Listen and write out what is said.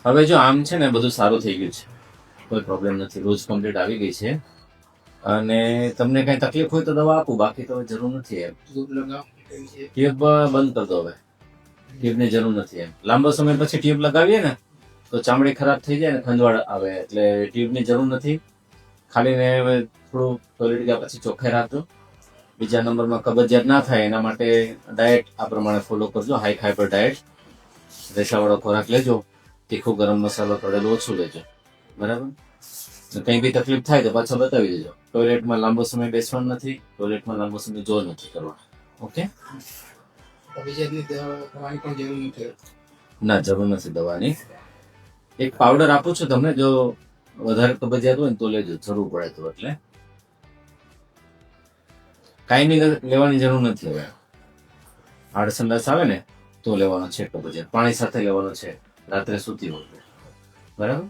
હવે જો આમ છે ને બધું સારું થઈ ગયું છે, કોઈ પ્રોબ્લેમ નથી, રોજ કમ્પ્લીટ આવી ગઈ છે. અને તમને કઈ તકલીફ હોય તો દવા આપું, બાકી તો જરૂર નથી. એમ ટ્યુબ બંધ કરી દો હવે, ટ્યુબની જરૂર નથી. એમ લાંબો સમય પછી ટ્યુબ લગાવીએ ને તો ચામડી ખરાબ થઈ જાય ને ખંજવાળ આવે, એટલે ટ્યુબની જરૂર નથી. ખાલી ને થોડું ટોયલેટ ગયા પછી ચોખ્ખાઈ રાખજો. બીજા નંબરમાં કબજિયાત ના થાય એના માટે ડાયટ આ પ્રમાણે ફોલો કરજો, હાઈ ફાઈબર ડાયટ, રેસાવાળો ખોરાક લેજો, તીખું ગરમ મસાલો તળેલું ઓછું લેજો, બરાબર. કંઈ બી તકલીફ થાય તો પાછો બતાવી દેજો. ટોયલેટમાં લાંબો સમય બેસવાનું નથી, ટોયલેટમાં લાંબો સમય જોર નથી કરવાનો. ઓકે, ના જરૂર નથી દવાની. એક પાવડર આપું છું તમને, જો વધારે કબજિયાત હોય ને તો લેજો, જરૂર પડે તો. એટલે કાંઈ લેવાની જરૂર નથી. હવે આડસંડાસ આવે ને તો લેવાનો છે કબજિયાત, પાણી સાથે લેવાનો છે રાત્રે સૂતી વખતે, બરાબર.